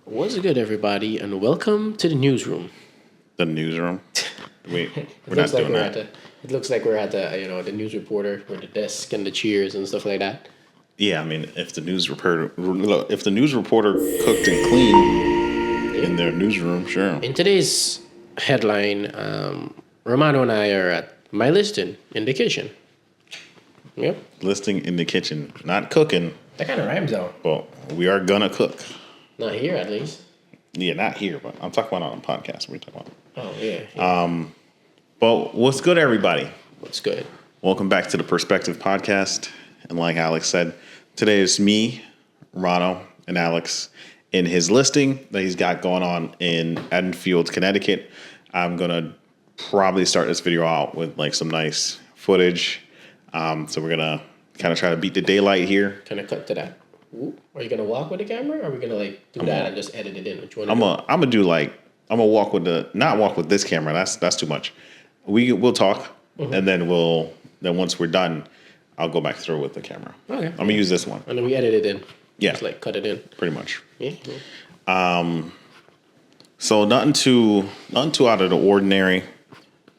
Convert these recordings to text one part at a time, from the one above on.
What's good, everybody, and welcome to the newsroom. The newsroom. Wait, It we're looks not like doing we're that. at the. It looks like we're at the the news reporter with the desk and the cheers and stuff like that. Yeah, I mean, if the news reporter cooked and cleaned in their newsroom, sure. In today's headline, Romano and I are at my listing in the kitchen. Yep, Listing in the kitchen, not cooking, that kind of rhymes though. but we are gonna cook. Not here, at least. Yeah, not here, but I'm talking about on the podcast. We talk about. Oh yeah. But what's good, everybody? What's good? Welcome back to the Perspective Podcast. And like Alex said, today is me, Romano, and Alex in his listing that he's got going on in Enfield, Connecticut. I'm gonna probably start this video out with like some nice footage. So we're gonna kind of try to beat the daylight here. Kind of cut to that. Ooh, are you gonna walk with the camera, or are we gonna like do that and just edit it in? Which one? I'm gonna walk with not walk with this camera. That's too much. We'll talk, and then once we're done, I'll go back through with the camera. Okay. I'm gonna use this one. And then we edit it in. Yeah. Just like cut it in. Pretty much. Yeah. So nothing too out of the ordinary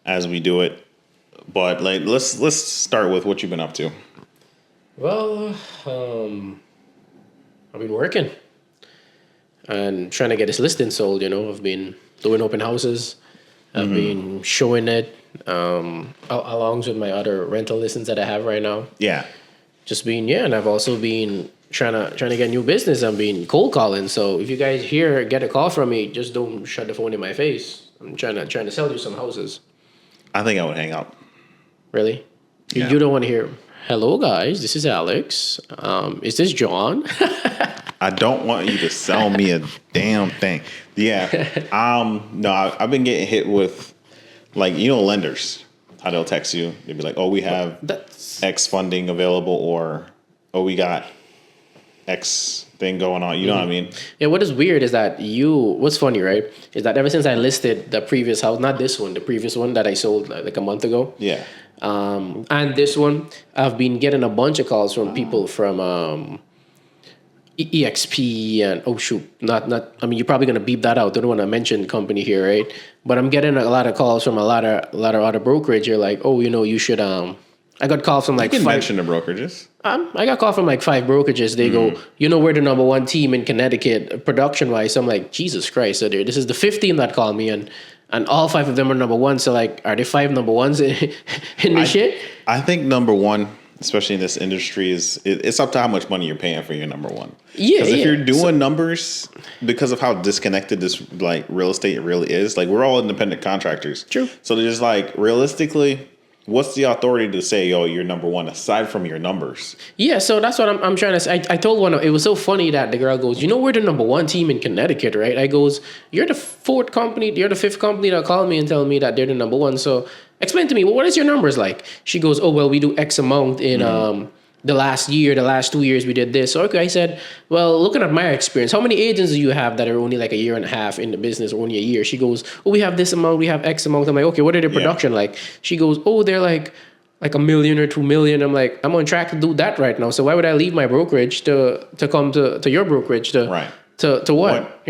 as we do it. But like let's start with what you've been up to. Well, I've been working and trying to get this listing sold. I've been doing open houses. I've been showing it along with my other rental listings that I have right now. Yeah. And I've also been trying to get new business. I'm being cold calling. So if you guys get a call from me, just don't shut the phone in my face. I'm trying to sell you some houses. I think I would hang up. Really? Yeah. You don't want to hear, "Hello guys, this is Alex. Is this John?" I don't want you to sell me a damn thing. Yeah. No, I've been getting hit with like, lenders. How they'll text you. They'll be like, "Oh, we have That's X funding available," or "Oh, we got X thing going on." You know what I mean? Yeah, what is weird is that what's funny, right? Is that ever since I listed the previous house, not this one, the previous one that I sold like a month ago. Yeah. And this one, I've been getting a bunch of calls from people from EXP and oh shoot, not. I mean, you're probably gonna beep that out. I don't want to mention the company here, right? But I'm getting a lot of calls from a lot of other brokerage. You're like, oh, you should. I got calls from like You can five. mention the brokerages. I got called from like 5 brokerages. They go, we're the number one team in Connecticut production wise. So I'm like, Jesus Christ, so this is the 5th team that called me, and all 5 of them are number one. So like, are there 5 number ones in this shit? I think number one, especially in this industry, it's up to how much money you're paying for your number one. Yeah, Because if yeah. you're doing numbers, because of how disconnected this like real estate really is, like we're all independent contractors. True. So they're just like realistically, what's the authority to say, "Oh, you're number one," aside from your numbers? Yeah, so that's what I'm trying to say. I told one, it was so funny that the girl goes, we're the number one team in Connecticut, right? I goes, you're the 5th company that called me and tell me that they're the number one. So explain to me, well, what is your numbers like? She goes, oh, well, we do X amount in the last 2 years we did this. So okay, I said, well, looking at my experience, how many agents do you have that are only like a year and a half in the business, or only a year? She goes, oh, we have this amount, we have X amount. I'm like, okay, what are their production like? She goes, oh, they're like $1 million or $2 million. I'm like, I'm on track to do that right now. So why would I leave my brokerage to come to your brokerage to Right. to what?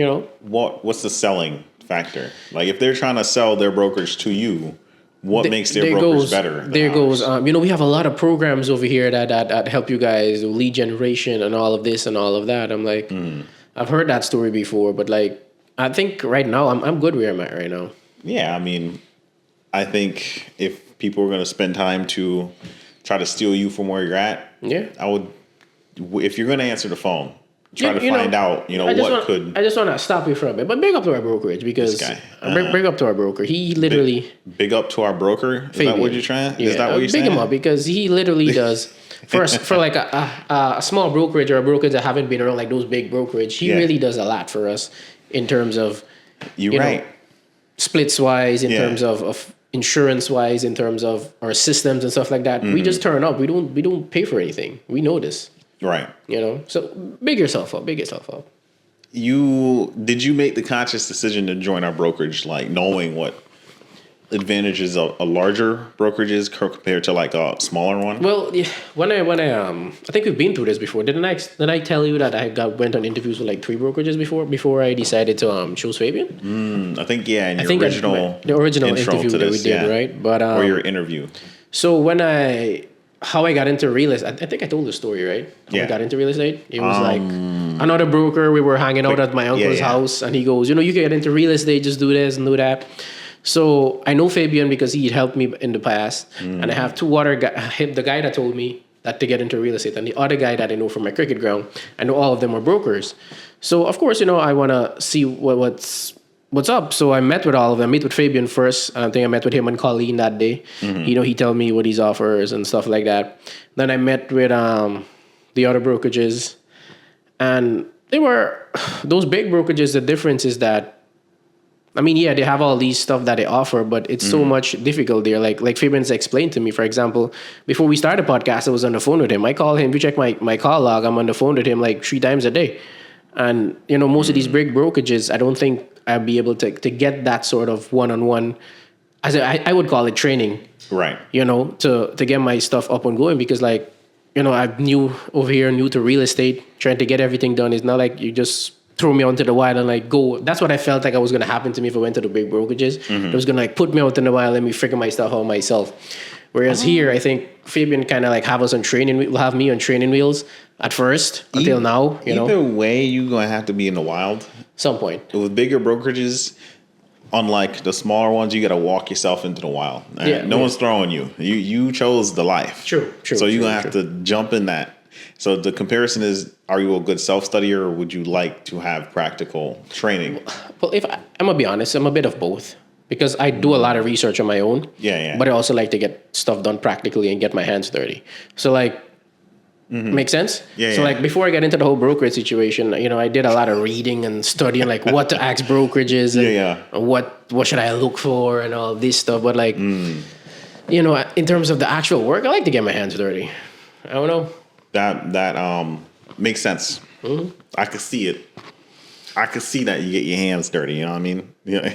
What's the selling factor? Like if they're trying to sell their brokerage to you, what makes their brokerage better than ours? We have a lot of programs over here that help you guys with lead generation and all of this and all of that. I'm like, I've heard that story before, but like, I think right now I'm good where I'm at right now. Yeah, I mean, I think if people are going to spend time to try to steal you from where you're at, Yeah. I would. If you're going to answer the phone, try to You know, find out. I just want to stop you for a bit, but big up to our brokerage because This guy. big up to our broker. He literally Big up to our broker. Is that what you're trying? Yeah, Is that what you're saying? big him up because he literally does for like a small brokerage or a brokerage that haven't been around like those big brokerage. He really does a lot for us in terms of You're right. splits wise, in Yeah. terms of insurance wise, in terms of our systems and stuff like that. We just turn up. We don't pay for anything. We know this. Right. So big yourself up. Did you make the conscious decision to join our brokerage, like knowing what advantages of a larger brokerages compared to like a smaller one? Well, yeah, I think we've been through this before. Didn't I tell you that went on interviews with like 3 brokerages before I decided to choose Fabian? I think yeah, in I your think original the original intro interview to that we this, did, yeah, right? But or your interview. so how I got into real estate, I think I told the story, right? How I Yeah. got into real estate. It was like another broker. We were hanging out at my uncle's yeah. house, and he goes, you can get into real estate, just do this and do that. So I know Fabian because he helped me in the past, and I have 2 other guys. The guy that told me that to get into real estate, and the other guy that I know from my cricket ground. I know all of them were brokers. So of course, I want to see what's up. So I met with all of them. Meet with Fabian first. I think I met with him and Colleen that day. He told me what his offers and stuff like that. Then I met with the other brokerages, and they were those big brokerages. The difference is that, I mean, yeah, they have all these stuff that they offer, but it's so much difficult there. Like Fabian's explained to me, for example, before we started the podcast, I was on the phone with him. I call him. If you check my call log, I'm on the phone with him like 3 times a day. And, most of these big brokerages, I don't think I'd be able to get that sort of one-on-one, as I would call it, training. Right. To get my stuff up and going, because I'm new over here, new to real estate, trying to get everything done. It's not like you just throw me onto the wild and like go. That's what I felt like was going to happen to me if I went to the big brokerages. It was going to like put me out in the wild, let me figure my stuff out myself. Whereas here, I think Fabian kind of like have us on will have me on training wheels at first until now. Either way, you're gonna have to be in the wild. Some point. With bigger brokerages, unlike the smaller ones, you got to walk yourself into the wild. No one's throwing you. You chose the life. True. So you're gonna have to jump in that. So the comparison is: are you a good self-studier, or would you like to have practical training? Well, if I'm gonna be honest, I'm a bit of both. Because I do a lot of research on my own. Yeah. But I also like to get stuff done practically and get my hands dirty. So make sense? Yeah. So before I get into the whole brokerage situation, I did a lot of reading and studying like what to ask brokerages and what should I look for and all this stuff. But in terms of the actual work, I like to get my hands dirty. I don't know. That makes sense. I could see it. I could see that you get your hands dirty. You know what I mean? Yeah.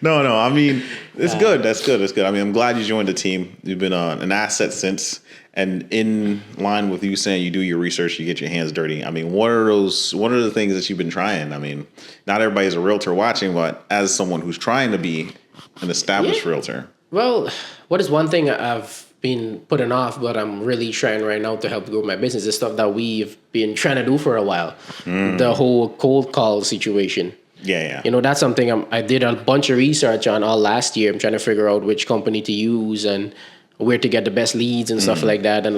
No. I mean, it's good. That's good. I mean, I'm glad you joined the team. You've been an asset since, and in line with you saying you do your research, you get your hands dirty. I mean, what are the things that you've been trying? I mean, not everybody's a realtor watching, but as someone who's trying to be an established realtor. Well, what is one thing I've been putting off, but I'm really trying right now to help grow my business, is stuff that we've been trying to do for a while. The whole cold call situation. Yeah. That's something I did a bunch of research on all last year. I'm trying to figure out which company to use and where to get the best leads and stuff like that. And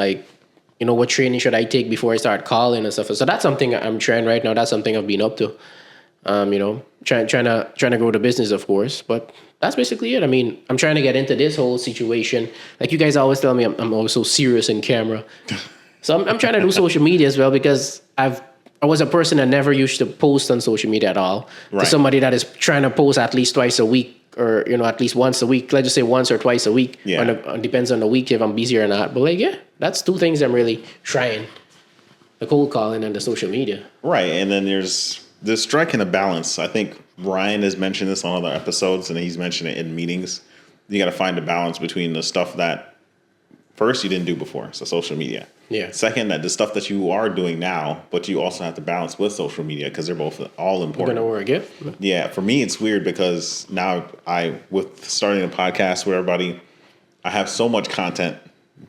what training should I take before I start calling and stuff. So that's something I'm trying right now. That's something I've been up to. Trying to grow the business, of course. But that's basically it. I mean, I'm trying to get into this whole situation. Like you guys always tell me, I'm always so serious in camera. So I'm trying to do social media as well, because I was a person that never used to post on social media at all. Right. To somebody that is trying to post at least twice a week, or at least once a week. Let's just say once or twice a week. Yeah. Depends on the week if I'm busy or not. But that's 2 things I'm really trying: the cold calling and the social media. Right, and then there's striking a balance. I think Ryan has mentioned this on other episodes, and he's mentioned it in meetings. You got to find a balance between the stuff that first you didn't do before, so social media. Yeah. Second, that the stuff that you are doing now, but you also have to balance with social media, because they're both all important. Gonna work, yeah. Yeah, for me it's weird because now with starting a podcast with everybody, I have so much content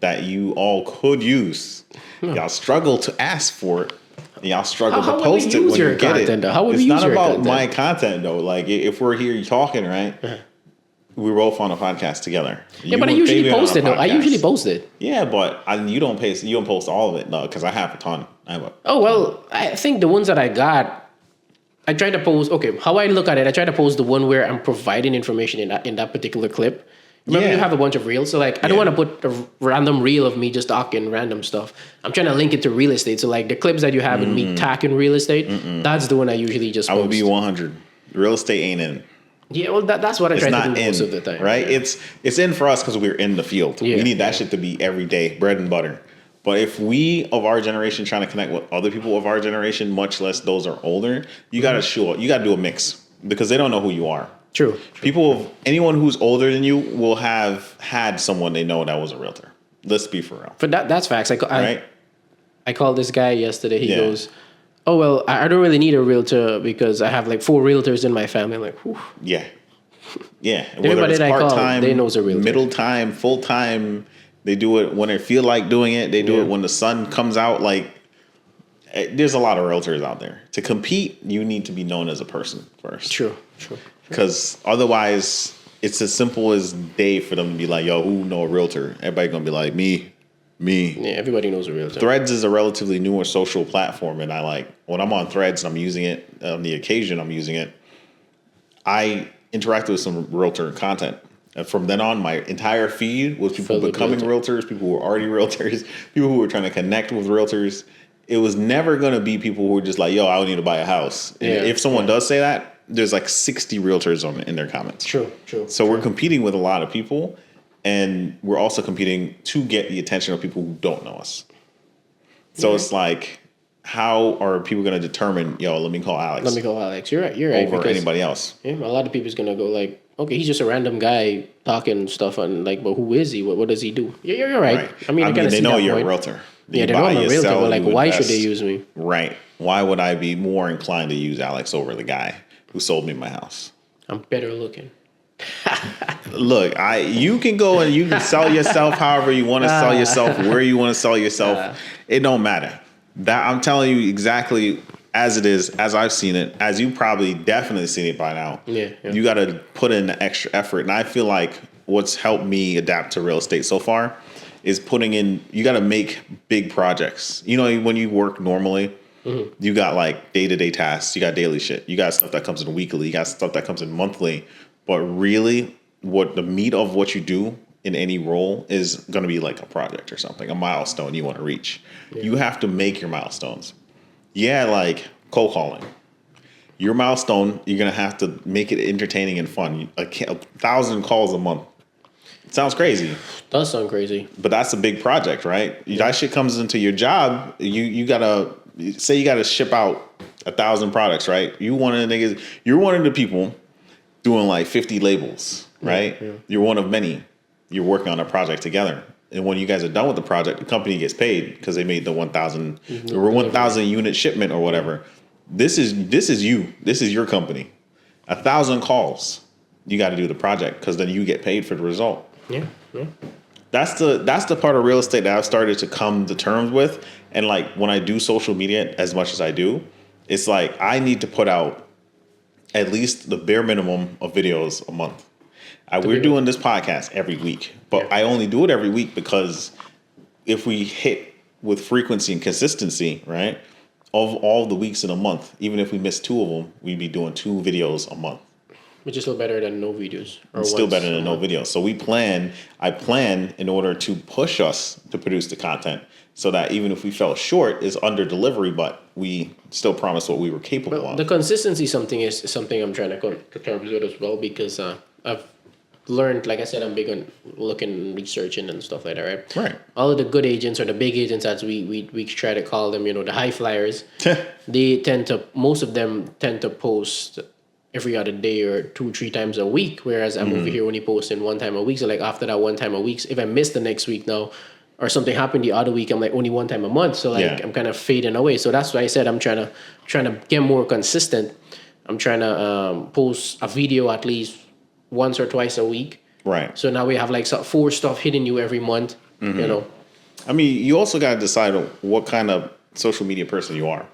that you all could use. Y'all struggle to ask for it. Y'all struggle to post it when you get it. How would it's we use not your about content? my content though. Like if we're here talking, right? We're both on a podcast together. Yeah, but I usually post it though. I usually post it. Yeah, but you don't post all of it though, because I have a ton. Oh well, I think the ones that I got, I try to post. Okay, how I look at it, I try to post the one where I'm providing information in that particular clip. Remember, you have a bunch of reels, so I don't want to put a random reel of me just talking random stuff. I'm trying to link it to real estate. So the clips that you have in me talking real estate, that's the one I usually just post. I would be 100. Real estate ain't in. Yeah, well, that's what I try to do most of the time. Right? Yeah. It's in for us because we're in the field. Yeah. We need that shit to be every day, bread and butter. But if we of our generation trying to connect with other people of our generation, much less those are older, you got to show up. You got to do a mix because they don't know who you are. True. Anyone who's older than you will have had someone they know that was a realtor. Let's be for real. But that's facts. Right? I called this guy yesterday. He Yeah. goes, "Oh well, I don't really need a realtor because I have like 4 realtors in my family." I'm like, whew. Yeah. Yeah. Everybody that I call, they knows a realtor. Middle time, full time, they do it when they feel like doing it. They do it when the sun comes out. Like, there's a lot of realtors out there. To compete, you need to be known as a person first. True. Because otherwise, it's as simple as day for them to be like, yo, who know a realtor? Everybody gonna be like, me. Yeah, everybody knows a realtor. Threads is a relatively newer social platform, and when I'm on Threads and I'm using it, on the occasion I'm using it, I interact with some realtor content. And from then on, my entire feed was people becoming realtors, people who were already realtors, people who were trying to connect with realtors. It was never going to be people who were just like, yo, I need to buy a house. And if someone does say that, there's like 60 realtors in their comments. True. So we're competing with a lot of people, and we're also competing to get the attention of people who don't know us. So it's like, how are people going to determine, yo, let me call Alex? You're right. Over anybody else. Yeah, a lot of people's going to go like, okay, he's just a random guy talking stuff, and like, but who is he? What does he do? Yeah, you're right. I mean, they know you're a realtor. Yeah, they know I'm a realtor, but like, why should they use me? Right. Why would I be more inclined to use Alex over the guy who sold me my house? I'm better looking. Look, you can go and you can sell yourself however you want to sell yourself, where you want to sell yourself. It don't matter. That I'm telling you exactly as it is, as I've seen it, as you probably definitely seen it by now. Yeah. You got to put in the extra effort. And I feel like what's helped me adapt to real estate so far is putting in, you got to make big projects. You know, when you work normally, you got like day-to-day tasks, you got daily shit, you got stuff that comes in weekly, you got stuff that comes in monthly. But really, what the meat of what you do in any role is going to be like a project or something, a milestone you want to reach. Yeah. You have to make your milestones. Yeah, like cold calling. Your milestone, you're going to have to make it entertaining and fun. 1,000 calls a month. It sounds crazy. Does sound crazy. But that's a big project, right? Yeah. That shit comes into your job. You got to, say you got to ship out 1,000 products, right? You're one of the people doing like 50 labels, right? Yeah. You're one of many. You're working on a project together. And when you guys are done with the project, the company gets paid because they made the 1,000 or 1,000 unit shipment or whatever. This is you. This is your company. 1,000 calls. You got to do the project because then you get paid for the result. Yeah. That's the part of real estate that I've started to come to terms with. And like when I do social media as much as I do, it's like I need to put out at least the bare minimum of videos a month. We're doing this podcast every week, but I only do it every week because if we hit with frequency and consistency, right, of all the weeks in a month, even if we miss 2 of them, we'd be doing 2 videos a month. Which is still better than no videos. It's still better than no videos. So I plan in order to push us to produce the content so that even if we fell short, it's under delivery, but we still promise what we were capable of. The consistency is something I'm trying to come to terms with as well because I've learned, like I said, I'm big on looking, researching and stuff like that, right? Right. All of the good agents or the big agents, as we try to call them, the high flyers, most of them tend to post every other day or 2-3 times a week, whereas I'm over here only posting 1 time a week. So like after that 1 time a week, if I miss the next week now or something happened the other week, I'm like only 1 time a month. So like I'm kind of fading away. So that's why I said I'm trying to get more consistent. I'm trying to post a video at least once or twice a week. Right. So now we have like 4 stuff hitting you every month, I mean, you also got to decide what kind of social media person you are.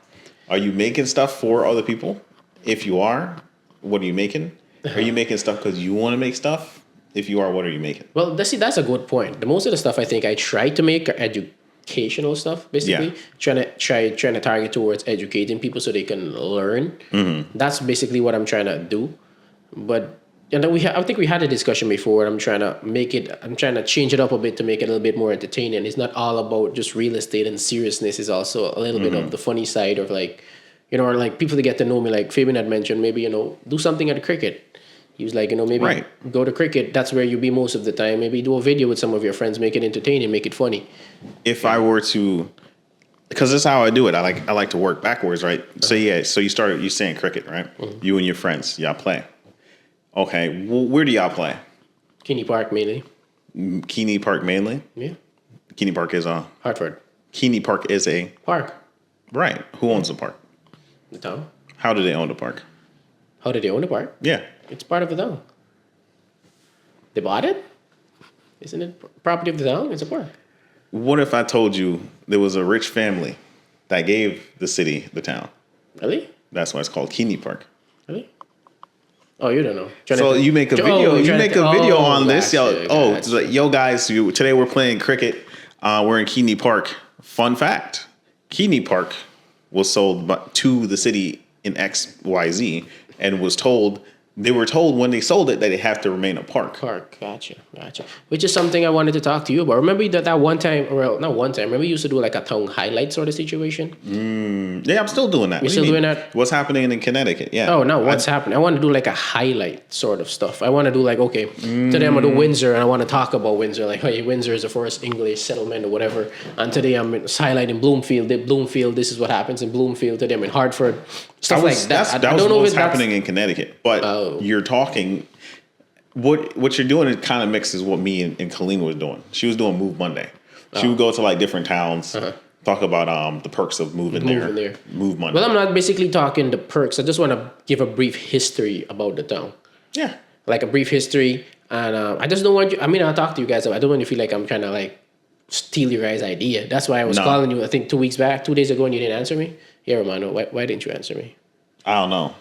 Are you making stuff for other people? If you are, what are you making? Are you making stuff because you want to make stuff? If you are, what are you making? Well, that's a good point. The most of the stuff I think I try to make are educational stuff, basically. Trying to target towards educating people so they can learn. That's basically what I'm trying to do. But I think we had a discussion before. I'm trying to change it up a bit to make it a little bit more entertaining. It's not all about just real estate, and seriousness is also a little bit of the funny side of like, or like people to get to know me, like Fabian had mentioned, maybe, do something at cricket. He was like, maybe go to cricket. That's where you be most of the time. Maybe do a video with some of your friends, make it entertaining, make it funny. If I were to, because that's how I do it. I like to work backwards, right? So you saying cricket, right? You and your friends, y'all play. Okay, well, where do y'all play? Kinney Park mainly. Keeney Park mainly. Yeah. Keeney Park is a Hartford. Keeney Park is a Park. right. Who owns the park? The town. How do they own the park? How did they own the park? Yeah. It's part of the town. They bought it? Isn't it property of the town? It's a park. What if I told you there was a rich family that gave the city the town? Really? That's why it's called Keeney Park. Really? Oh, you don't know. So you make a video. You make a video on this. Gotcha, Yo, it's like, yo, guys. Today we're playing cricket. We're in Keeney Park. Fun fact: Keeney Park was sold to the city in XYZ, and they were told when they sold it that it have to remain a park. Park, gotcha. Which is something I wanted to talk to you about. Remember that one time, well, not one time. Remember you used to do like a town highlight sort of situation. Yeah, I'm still doing that. You're still doing that? What's happening in Connecticut? Yeah. Oh no, what's happening? I want to do like a highlight sort of stuff. I want to do like, okay, today I'm gonna do Windsor, and I want to talk about Windsor. Like, hey, Windsor is the first English settlement or whatever. And today I'm highlighting Bloomfield. Bloomfield, this is what happens in Bloomfield. Today I'm in Hartford. Stuff like that. That was what's happening in Connecticut. But you're talking. What you're doing, it kind of mixes what me and Colleen was doing. She was doing Move Monday. She would go to like different towns, talk about the perks of moving there. Move Monday. Well, I'm not basically talking the perks. I just want to give a brief history about the town. Yeah. Like a brief history. And I just don't want you, I mean, I'll talk to you guys. I don't want you to feel like I'm trying to like steal your guys' idea. That's why I was calling you, I think 2 days ago, and you didn't answer me. Yeah, Romano, why didn't you answer me? I don't know.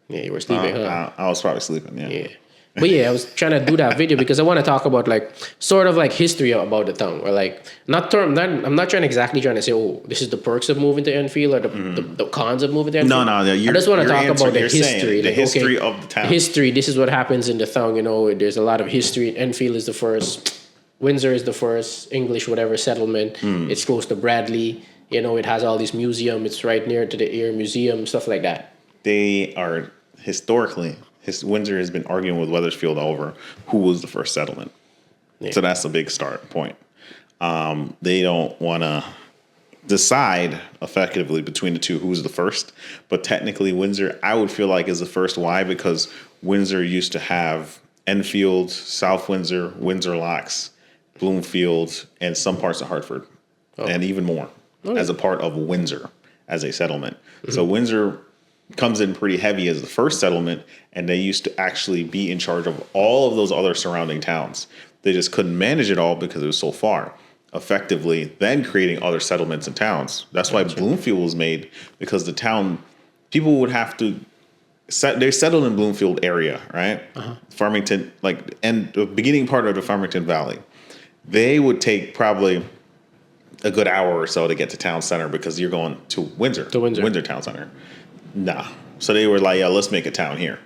Yeah, you were sleeping, huh? I was probably sleeping, Yeah. But yeah, I was trying to do that video because I want to talk about like sort of like history about the town, or like I'm not trying to say, oh, this is the perks of moving to Enfield or the cons of moving to Enfield. No. I just want to talk about the history, the history of the town. History. This is what happens in the town. You know, there's a lot of history. Enfield is the first. Windsor is the first English whatever settlement. It's close to Bradley. You know, it has all these museum. It's right near to the Air Museum, stuff like that. They are historically. Windsor has been arguing with Wethersfield over who was the first settlement. Yeah. So that's a big start point. They don't want to decide effectively between the two who's the first. But technically, Windsor, I would feel like, is the first. Why? Because Windsor used to have Enfield, South Windsor, Windsor Locks, Bloomfield, and some parts of Hartford, and even more as a part of Windsor as a settlement. So Windsor comes in pretty heavy as the first settlement, and they used to actually be in charge of all of those other surrounding towns. They just couldn't manage it all because it was so far. Effectively, then creating other settlements and towns. That's why Bloomfield was made, because the town, people would have to, they settled in Bloomfield area, right? Farmington, and the beginning part of the Farmington Valley. They would take probably a good hour or so to get to town center because you're going to Windsor. Windsor town center. Nah. So they were like, yeah, let's make a town here.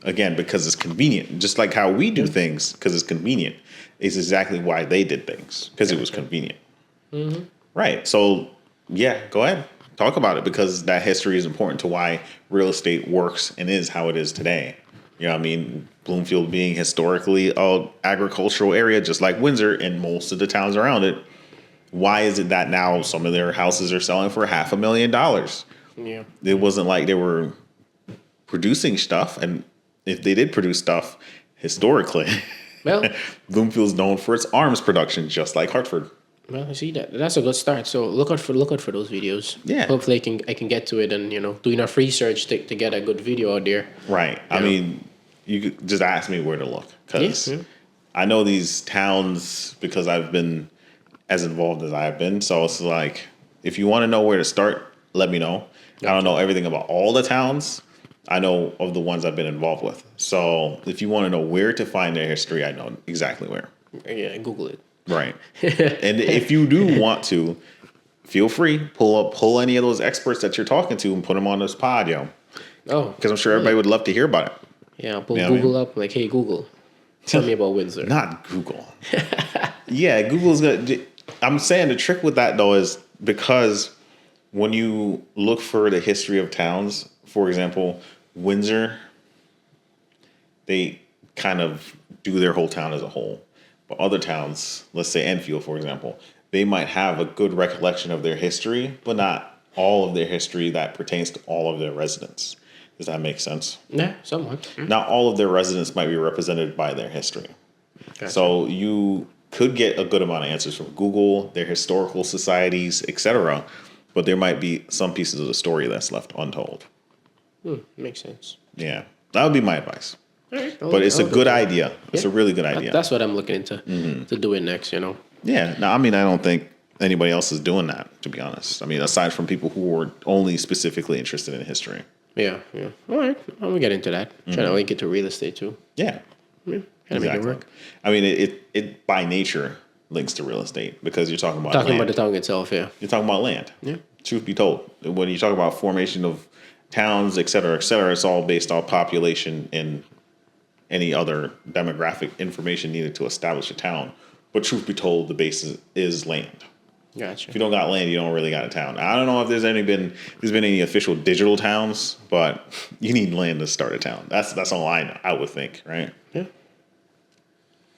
Again, because it's convenient. Just like how we do things because it's convenient is exactly why they did things, because it was convenient. Right. So, yeah, go ahead. Talk about it, because that history is important to why real estate works and is how it is today. You know what I mean? Bloomfield being historically an agricultural area, just like Windsor and most of the towns around it. Why is it that now some of their houses are selling for $500,000? Yeah. It wasn't like they were producing stuff, and if they did produce stuff historically, well, Bloomfield's known for its arms production, just like Hartford. Well, I see that. That's a good start. So look out for those videos. Yeah. Hopefully I can get to it, and do enough research to get a good video out there. Right. I mean, you could just ask me where to look, because I know these towns because I've been as involved as I've been. So it's like, if you want to know where to start, let me know. I don't know everything about all the towns. I know of the ones I've been involved with. So if you want to know where to find their history, I know exactly where. Yeah, Google it. Right. And if you do want to, feel free, pull any of those experts that you're talking to and put them on this pod, Oh. Because I'm sure everybody would love to hear about it. Yeah, I'll pull Google up, like, hey, Google, tell me about Windsor. Not Google. Yeah, Google's going to... I'm saying the trick with that, though, is because when you look for the history of towns, for example, Windsor, they kind of do their whole town as a whole. But other towns, let's say Enfield, for example, they might have a good recollection of their history, but not all of their history that pertains to all of their residents. Does that make sense? Yeah, somewhat. Not all of their residents might be represented by their history. Gotcha. So you could get a good amount of answers from Google, their historical societies, etc. But there might be some pieces of the story that's left untold. Makes sense. Yeah, that would be my advice. All right, But it's a good idea. It's a really good idea. That's what I'm looking into to do it next. Yeah. No, I mean, I don't think anybody else is doing that, to be honest. I mean, aside from people who are only specifically interested in history. Yeah. All right, I'm gonna get into that. Trying to link it to real estate too. Yeah. Gotta make it work. I mean, it by nature links to real estate because you're talking about Talking land. about the town itself, yeah. You're talking about land. Yeah. Truth be told, when you talk about formation of towns, et cetera, it's all based on population and any other demographic information needed to establish a town. But truth be told, the basis is land. Gotcha. If you don't got land, you don't really got a town. I don't know if there's been any official digital towns, but you need land to start a town. That's all I would think, right? Yeah.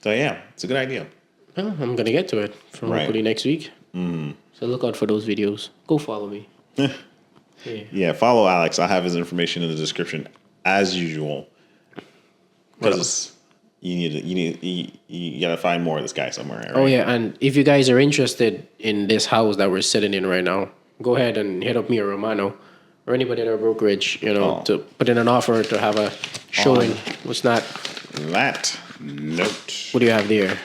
So yeah, it's a good idea. Well, I'm gonna get to it from hopefully next week. So look out for those videos. Go follow me. Yeah, follow Alex. I have his information in the description as usual. Because you gotta find more of this guy somewhere. Right? Oh yeah, and if you guys are interested in this house that we're sitting in right now, go ahead and hit up me or Romano or anybody at our brokerage, to put in an offer to have a showing. What's not that note. What do you have there?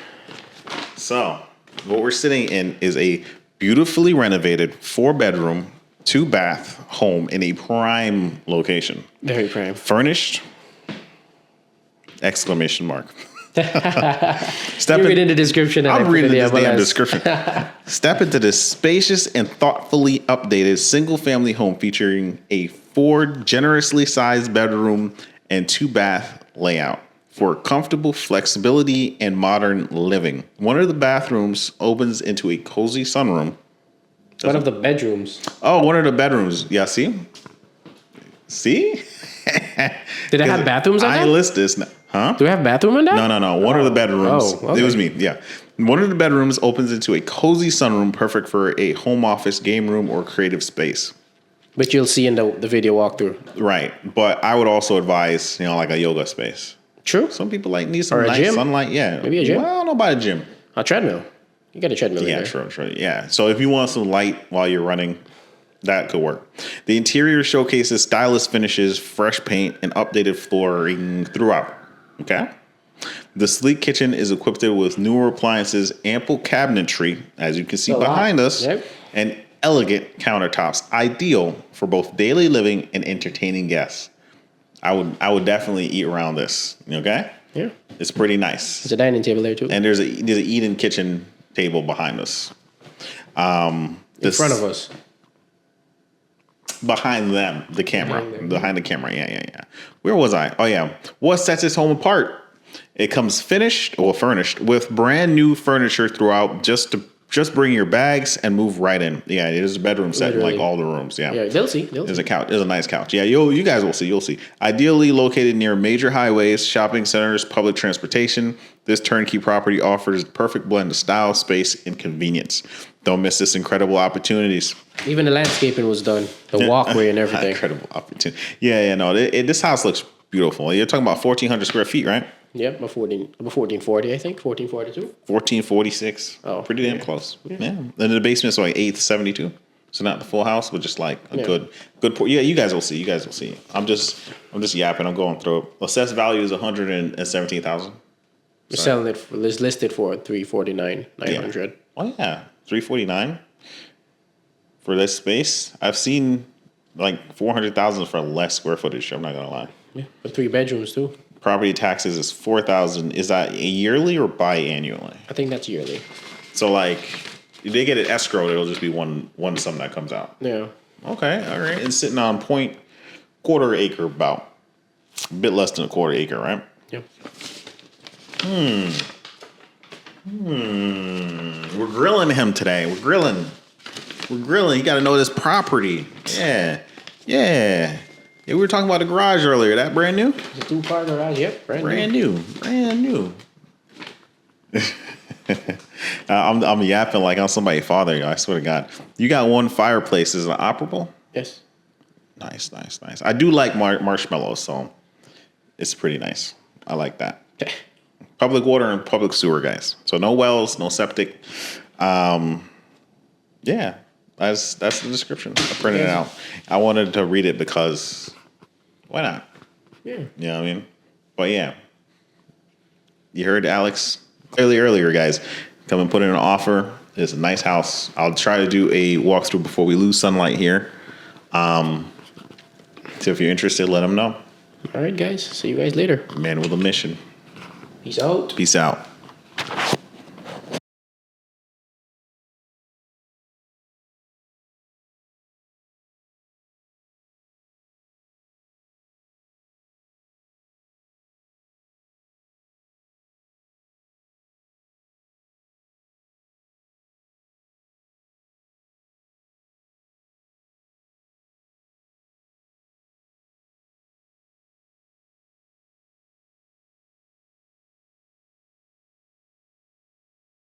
So what we're sitting in is a beautifully renovated 4-bedroom, 2-bath home in a prime location. Very prime. Furnished. Exclamation mark. You read in the description. I'm reading this damn description. Step into this spacious and thoughtfully updated single-family home featuring a 4 generously sized bedroom and 2-bath layout for comfortable flexibility and modern living. One of the bathrooms opens into a cozy sunroom. One of the bedrooms. Oh, one of the bedrooms. Yeah, see? See? Did it have bathrooms on that? I list this now. Huh? Do we have bathroom in that? No. One of the bedrooms. Oh, okay. It was me. Yeah. One of the bedrooms opens into a cozy sunroom, perfect for a home office, game room, or creative space. But you'll see in the video walkthrough. Right. But I would also advise, like a yoga space. True. Some people need some Or a nice gym? sunlight. Yeah. Maybe a gym? Well, I don't know about a gym. A treadmill. You got a treadmill in Yeah, there. sure. Yeah. So if you want some light while you're running, that could work. The interior showcases stylish finishes, fresh paint, and updated flooring throughout. Okay. The sleek kitchen is equipped with newer appliances, ample cabinetry, as you can see behind us, and elegant countertops, ideal for both daily living and entertaining guests. I would definitely eat around this. Okay. Yeah. It's pretty nice. There's a dining table there too. And there's an eat-in kitchen table behind us. In front of us. Behind them, the camera. Behind the camera. Yeah. Where was I? Oh, yeah. What sets this home apart? It comes furnished with brand new furniture throughout. Just bring your bags and move right in. Yeah, it is a bedroom set in like all the rooms. Yeah. Yeah, they'll see. There's a couch. There's a nice couch. Yeah, you guys will see. You'll see. Ideally located near major highways, shopping centers, public transportation, this turnkey property offers the perfect blend of style, space, and convenience. Don't miss this incredible opportunities. Even the landscaping was done. The walkway and everything. Incredible opportunity. Yeah. No, this house looks beautiful. You're talking about 1,400 square feet, right? Yeah, about 1440, I think. 1442. 1446. Oh, pretty damn close. Yeah. And the basement's like 872. So not the full house, but just like a good. Yeah, you guys will see. I'm just yapping. I'm going through it. Assessed value is 117,000. We're selling it. It's listed for 349,900. Oh yeah, 349 for this space. I've seen like 400,000 for less square footage. I'm not gonna lie. Yeah, for 3 bedrooms too. Property taxes is 4,000. Is that yearly or biannually? I think that's yearly. So like, if they get it escrowed, it'll just be one sum that comes out. Yeah. Okay, all right. It's sitting on quarter acre, about a bit less than a quarter acre, right? Yep. We're grilling him today. We're grilling. You got to know this property. Yeah. We were talking about the garage earlier. That brand new? The 2-car garage. Yep. Brand new. I'm yapping like I'm somebody's father. I swear to God. You got one fireplace. Is it operable? Yes. Nice. I do like marshmallows, so it's pretty nice. I like that. Public water and public sewer, guys. So no wells, no septic. Yeah, that's the description. I printed it out. I wanted to read it because why not? Yeah. You know what I mean? But yeah, you heard Alex clearly earlier, guys. Come and put in an offer. It's a nice house. I'll try to do a walkthrough before we lose sunlight here. So if you're interested, let them know. All right, guys. See you guys later. Man with a mission. Peace out. Peace out.